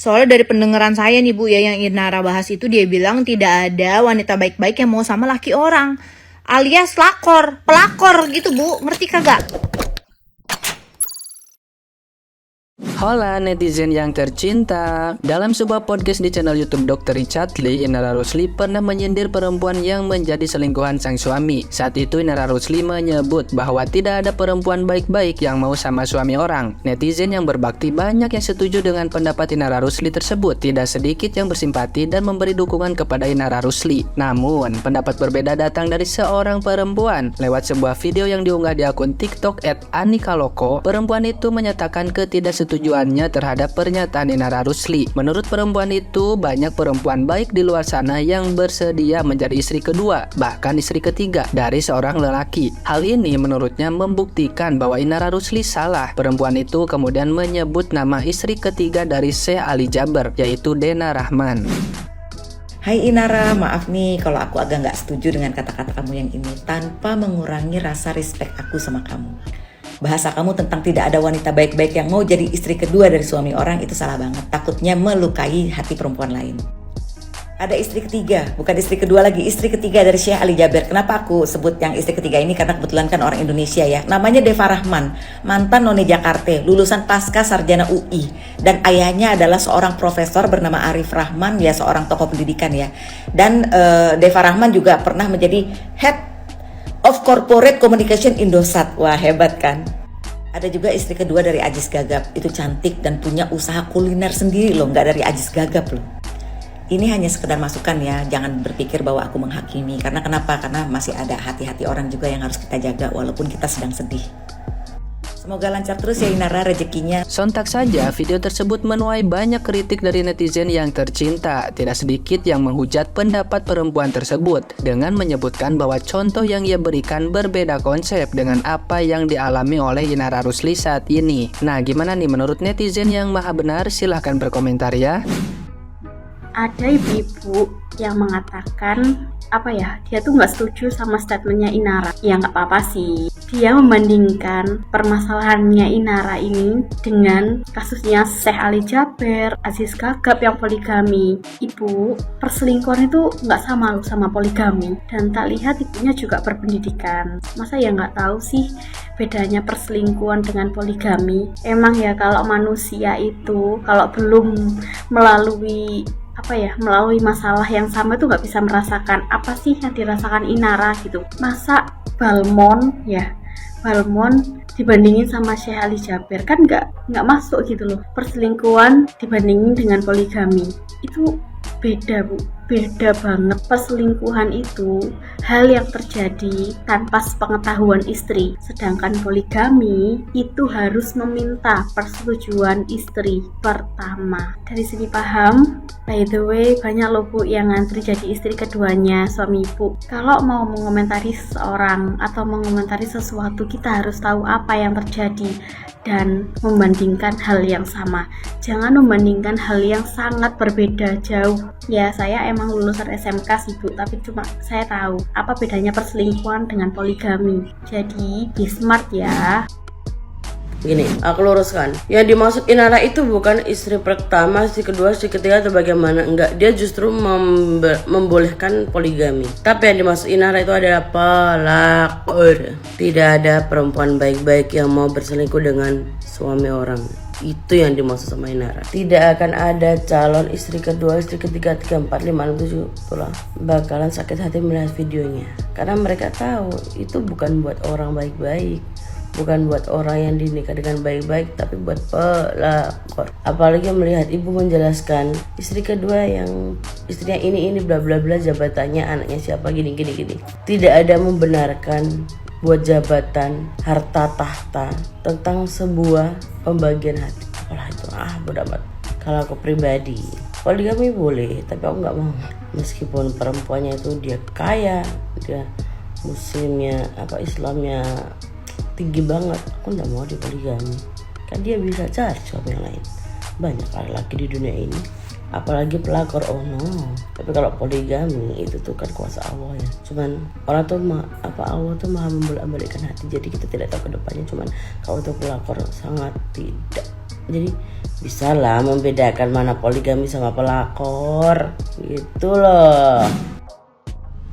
Soalnya dari pendengaran saya nih Bu ya, yang Inara bahas itu dia bilang tidak ada wanita baik-baik yang mau sama laki orang. Alias pelakor gitu Bu, ngerti kagak? Hola netizen yang tercinta. Dalam sebuah podcast di channel YouTube Dr. Richard Lee, Inara Rusli pernah menyindir perempuan yang menjadi selingkuhan sang suami. Saat itu Inara Rusli menyebut bahwa tidak ada perempuan baik-baik yang mau sama suami orang. Netizen yang berbakti banyak yang setuju dengan pendapat Inara Rusli tersebut. Tidak sedikit yang bersimpati dan memberi dukungan kepada Inara Rusli. Namun, pendapat berbeda datang dari seorang perempuan. Lewat sebuah video yang diunggah di akun TikTok @anikaloko, perempuan itu menyatakan ketidaksetujuannya terhadap pernyataan Inara Rusli. Menurut perempuan itu, banyak perempuan baik di luar sana yang bersedia menjadi istri kedua, bahkan istri ketiga dari seorang lelaki. Hal ini menurutnya membuktikan bahwa Inara Rusli salah. Perempuan itu kemudian menyebut nama istri ketiga dari Syekh Ali Jaber, yaitu Dena Rahman. Hai Inara, maaf nih kalau aku agak nggak setuju dengan kata-kata kamu yang ini tanpa mengurangi rasa respect aku sama kamu. Bahasa kamu tentang tidak ada wanita baik-baik yang mau jadi istri kedua dari suami orang itu salah banget. Takutnya melukai hati perempuan lain. Ada istri ketiga, bukan istri kedua lagi, istri ketiga dari Syekh Ali Jaber. Kenapa aku sebut yang istri ketiga ini? Karena kebetulan kan orang Indonesia ya. Namanya Deva Rahman, mantan none Jakarta, lulusan pasca sarjana UI. Dan ayahnya adalah seorang profesor bernama Arif Rahman, ya seorang tokoh pendidikan ya. Dan Deva Rahman juga pernah menjadi Head of Corporate Communication Indosat. Wah hebat kan. Ada juga istri kedua dari Ajis Gagap. Itu cantik dan punya usaha kuliner sendiri loh, nggak dari Ajis Gagap loh. Ini hanya sekedar masukan ya, jangan berpikir bahwa aku menghakimi. Karena kenapa? Karena masih ada hati-hati orang juga yang harus kita jaga walaupun kita sedang sedih. Semoga lancar terus ya Inara rezekinya. Sontak saja video tersebut menuai banyak kritik dari netizen yang tercinta. Tidak sedikit yang menghujat pendapat perempuan tersebut dengan menyebutkan bahwa contoh yang ia berikan berbeda konsep dengan apa yang dialami oleh Inara Rusli saat ini. Nah, gimana nih menurut netizen yang maha benar? Silahkan berkomentar ya. Ada ibu-ibu yang mengatakan dia tuh nggak setuju sama statementnya Inara. Ya nggak apa-apa sih. Dia membandingkan permasalahannya Inara ini dengan kasusnya Syekh Ali Jaber, Aziz Gagap yang poligami. Ibu, perselingkuhan itu nggak sama loh sama poligami. Dan tak lihat ibunya juga berpendidikan. Masa ya nggak tahu sih bedanya perselingkuhan dengan poligami? Emang ya kalau manusia itu kalau belum melalui masalah yang sama itu nggak bisa merasakan apa sih yang dirasakan Inara gitu. Masa Balmon dibandingin sama Syekh Ali Jaber kan nggak masuk gitu loh. Perselingkuhan dibandingin dengan poligami itu beda Bu, beda banget. Perselingkuhan itu hal yang terjadi tanpa sepengetahuan istri, sedangkan poligami itu harus meminta persetujuan istri pertama. Dari sini paham? By the way, banyak loh Bu yang ngantri jadi istri keduanya suami ibu. Kalau mau mengomentari seseorang atau mengomentari sesuatu, kita harus tahu apa yang terjadi dan membandingkan hal yang sama. Jangan membandingkan hal yang sangat berbeda jauh. Ya, saya emang lulusan SMK sih Bu, tapi cuma saya tahu apa bedanya perselingkuhan dengan poligami. Jadi, be smart ya. Gini, aku luruskan. Yang dimaksud Inara itu bukan istri pertama, istri kedua, istri ketiga atau bagaimana. Enggak, dia justru membolehkan poligami. Tapi yang dimaksud Inara itu adalah pelakor. Tidak ada perempuan baik-baik yang mau berselingkuh dengan suami orang. Itu yang dimaksud sama Inara. Tidak akan ada calon istri kedua, istri ketiga, 3, 4, 5, 6, 7 itulah bakalan sakit hati melihat videonya. Karena mereka tahu itu bukan buat orang baik-baik, bukan buat orang yang dinikah dengan baik-baik, tapi buat pelakor. Apalagi melihat ibu menjelaskan istri kedua yang istrinya ini bla bla bla, jabatannya, anaknya siapa, gini. Tidak ada membenarkan buat jabatan, harta tahta tentang sebuah pembagian hati. Apalah itu, bodo amat. Kalau aku pribadi, poligami boleh, tapi aku nggak mau. Meskipun perempuannya itu dia kaya, dia muslimnya Islamnya tinggi banget, aku nggak mau dipoligami. Kan dia bisa cari suami yang lain. Banyak laki-laki di dunia ini, apalagi pelakor. Oh no. Tapi kalau poligami itu tuh kan kuasa Allah ya. Cuman orang tuh Allah tuh maha membolak-balikkan hati. Jadi kita tidak tahu ke depannya. Cuman kalau untuk pelakor sangat tidak Jadi bisalah membedakan mana poligami sama pelakor gitu loh.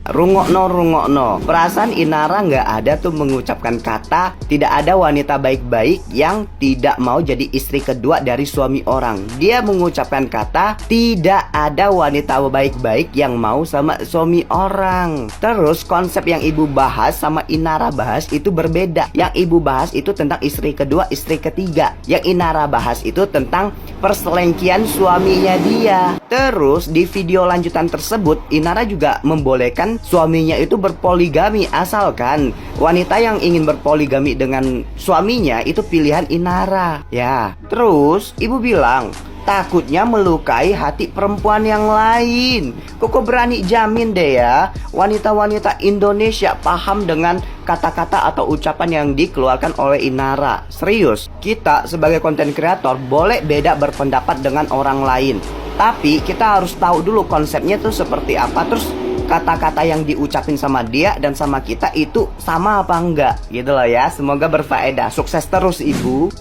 Rungokno. Perasaan Inara nggak ada tuh mengucapkan kata tidak ada wanita baik-baik yang tidak mau jadi istri kedua dari suami orang. Dia mengucapkan kata tidak ada wanita baik-baik yang mau sama suami orang. Terus konsep yang ibu bahas sama Inara bahas itu berbeda. Yang ibu bahas itu tentang istri kedua, istri ketiga. Yang Inara bahas itu tentang perselingkuhan suaminya dia. Terus di video lanjutan tersebut Inara juga membolehkan suaminya itu berpoligami asalkan wanita yang ingin berpoligami dengan suaminya itu pilihan Inara. Ya, terus ibu bilang takutnya melukai hati perempuan yang lain. Koko berani jamin deh ya, wanita-wanita Indonesia paham dengan kata-kata atau ucapan yang dikeluarkan oleh Inara. Serius, kita sebagai konten kreator boleh beda berpendapat dengan orang lain, tapi kita harus tahu dulu konsepnya tuh seperti apa. Terus kata-kata yang diucapin sama dia dan sama kita itu sama apa enggak gitu loh ya. Semoga berfaedah. Sukses terus ibu.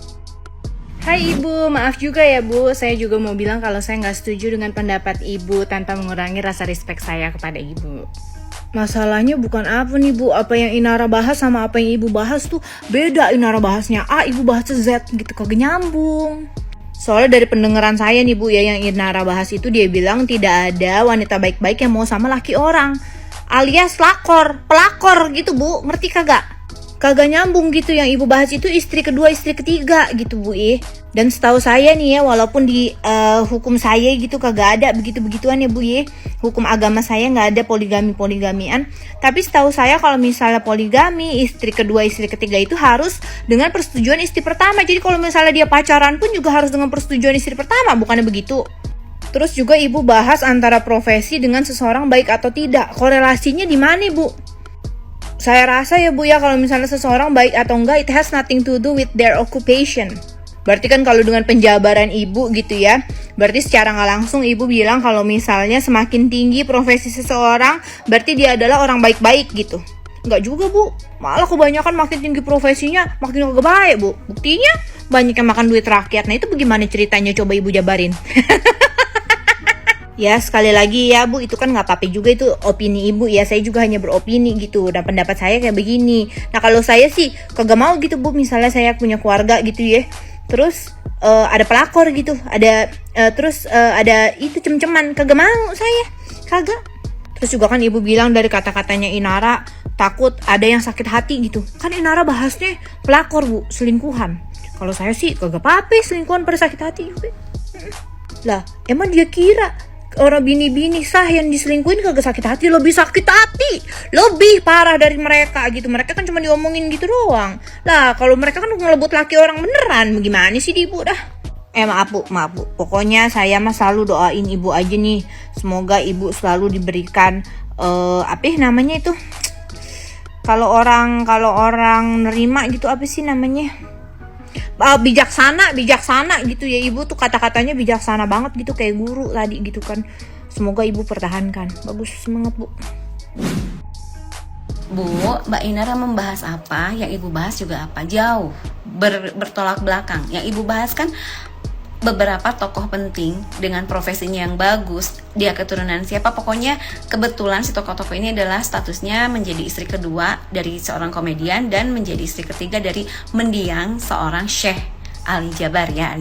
Hai ibu, maaf juga ya bu, saya juga mau bilang kalau saya nggak setuju dengan pendapat ibu tanpa mengurangi rasa respect saya kepada ibu. Masalahnya bukan apa nih bu, apa yang Inara bahas sama apa yang ibu bahas tuh beda. Inara bahasnya A, ibu bahasnya Z gitu, kagak nyambung. Soalnya dari pendengaran saya nih bu ya, yang Inara bahas itu dia bilang tidak ada wanita baik-baik yang mau sama laki orang, alias pelakor gitu bu, ngerti kagak? Kagak nyambung gitu, yang ibu bahas itu istri kedua, istri ketiga gitu bu. Dan setahu saya nih ya, walaupun di hukum saya gitu kagak ada begitu-begituan ya bu ya, hukum agama saya nggak ada poligamian. Tapi setahu saya kalau misalnya poligami istri kedua, istri ketiga itu harus dengan persetujuan istri pertama. Jadi kalau misalnya dia pacaran pun juga harus dengan persetujuan istri pertama, bukannya begitu? Terus juga ibu bahas antara profesi dengan seseorang baik atau tidak, korelasinya di mana bu? Saya rasa ya bu ya, kalau misalnya seseorang baik atau enggak, it has nothing to do with their occupation. Berarti kan kalau dengan penjabaran ibu gitu ya, berarti secara nggak langsung ibu bilang kalau misalnya semakin tinggi profesi seseorang, berarti dia adalah orang baik-baik gitu. Enggak juga bu, malah kebanyakan makin tinggi profesinya makin kagak baik bu. Buktinya banyak yang makan duit rakyat. Nah itu bagaimana ceritanya, coba ibu jabarin. Ya sekali lagi ya bu, itu kan nggak apa-apa juga, itu opini ibu ya, saya juga hanya beropini gitu, dan pendapat saya kayak begini. Nah kalau saya sih kagak mau gitu bu, misalnya saya punya keluarga gitu ya, terus ada pelakor gitu, ada ada itu cem-ceman, kagak mau saya, kagak. Terus juga kan ibu bilang dari kata-katanya Inara takut ada yang sakit hati gitu, kan Inara bahasnya pelakor bu, selingkuhan. Kalau saya sih kagak apa-apa selingkuhan pada sakit hati juga. Lah emang dia kira orang bini-bini sah yang diselingkuhin kagak sakit hati? Lebih sakit hati, lebih parah dari mereka gitu. Mereka kan cuma diomongin gitu doang. Lah kalau mereka kan ngelebut laki orang beneran, bagaimana sih di ibu dah? Maaf bu. Pokoknya saya mah selalu doain ibu aja nih. Semoga ibu selalu diberikan namanya itu? Kalau orang nerima gitu, apa sih namanya? Bijaksana gitu ya ibu tuh, kata-katanya bijaksana banget gitu, kayak guru tadi gitu kan. Semoga ibu pertahankan. Bagus, semangat bu. Bu, Mbak Inara membahas apa, yang ibu bahas juga apa, jauh bertolak belakang. Yang ibu bahas kan beberapa tokoh penting dengan profesinya yang bagus, dia keturunan siapa, pokoknya kebetulan si tokoh-tokoh ini adalah statusnya menjadi istri kedua dari seorang komedian dan menjadi istri ketiga dari mendiang seorang Syekh Ali Jabar ya.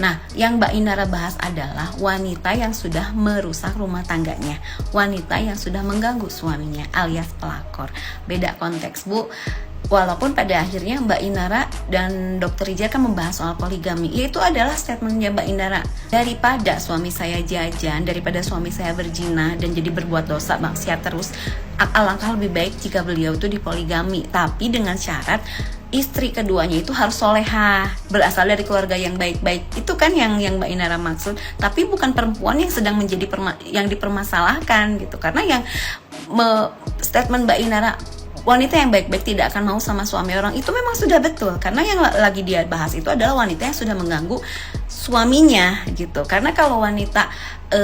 Nah, yang Mbak Inara bahas adalah wanita yang sudah merusak rumah tangganya, wanita yang sudah mengganggu suaminya alias pelakor. Beda konteks bu. Walaupun pada akhirnya Mbak Inara dan Dr. Rijal kan membahas soal poligami, itu adalah statementnya Mbak Inara. Daripada suami saya jajan, daripada suami saya berzina dan jadi berbuat dosa maksiat terus, alangkah lebih baik jika beliau itu dipoligami, tapi dengan syarat istri keduanya itu harus solehah, berasal dari keluarga yang baik-baik. Itu kan yang Mbak Inara maksud, tapi bukan perempuan yang sedang menjadi yang dipermasalahkan gitu. Karena yang statement Mbak Inara, wanita yang baik-baik tidak akan mau sama suami orang, itu memang sudah betul. Karena yang lagi dia bahas itu adalah wanita yang sudah mengganggu suaminya gitu. Karena kalau wanita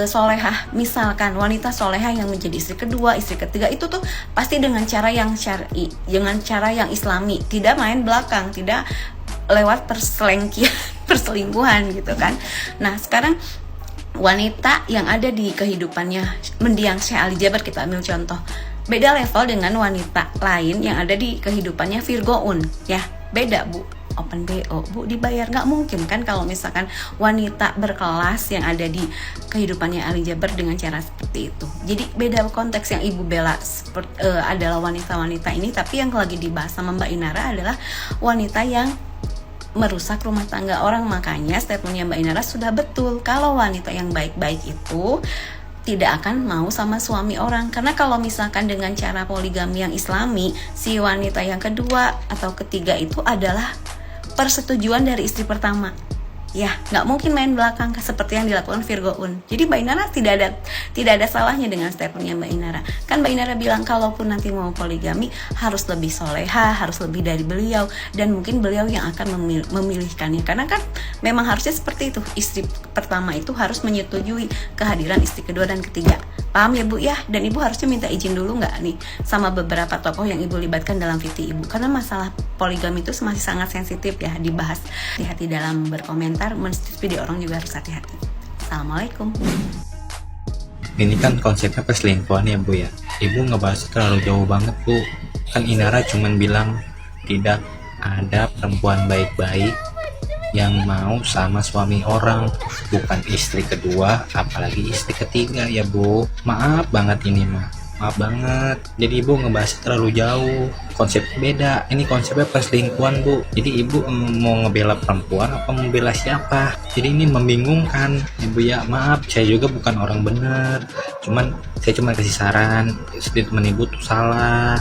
solehah, misalkan wanita solehah yang menjadi istri kedua, istri ketiga, itu tuh pasti dengan cara yang syar'i, dengan cara yang islami, tidak main belakang, tidak lewat perselingkuhan perselingkuhan gitu kan. Nah sekarang wanita yang ada di kehidupannya mendiang Syekh Ali Jaber, kita ambil contoh, beda level dengan wanita lain yang ada di kehidupannya Virgoun ya, beda Bu. Open BO, Bu, dibayar nggak mungkin kan kalau misalkan wanita berkelas yang ada di kehidupannya Ali Jaber dengan cara seperti itu. Jadi beda konteks. Yang Ibu bela adalah wanita-wanita ini, tapi yang lagi dibahas sama Mbak Inara adalah wanita yang merusak rumah tangga orang. Makanya statementnya Mbak Inara sudah betul, kalau wanita yang baik-baik itu tidak akan mau sama suami orang. Karena kalau misalkan dengan cara poligami yang islami, si wanita yang kedua atau ketiga itu adalah persetujuan dari istri pertama. Ya, nggak mungkin main belakang seperti yang dilakukan Virgoun. Jadi Mbak Inara tidak ada salahnya dengan statementnya Mbak Inara. Kan Mbak Inara bilang kalaupun nanti mau poligami harus lebih soleha, harus lebih dari beliau, dan mungkin beliau yang akan memilihkannya. Karena kan memang harusnya seperti itu. Istri pertama itu harus menyetujui kehadiran istri kedua dan ketiga. Paham ya Bu ya? Dan Ibu harusnya minta izin dulu nggak nih sama beberapa tokoh yang Ibu libatkan dalam VT Ibu. Karena masalah poligami itu masih sangat sensitif ya dibahas. Hati-hati dalam berkomentar, menstudi orang juga harus hati-hati. Assalamualaikum. Ini kan konsepnya perselingkuhan ya Bu ya. Ibu ngebahas terlalu jauh banget Bu. Kan Inara cuman bilang tidak ada perempuan baik-baik yang mau sama suami orang, bukan istri kedua apalagi istri ketiga ya Bu. Maaf banget ini mah, maaf banget. Jadi Ibu ngebahas terlalu jauh, konsep beda. Ini konsepnya perselingkuhan Bu. Jadi Ibu mau ngebela perempuan apa membela siapa? Jadi ini membingungkan Ibu ya. Maaf, saya juga bukan orang bener, saya cuma kasih saran, statement Ibu tuh salah.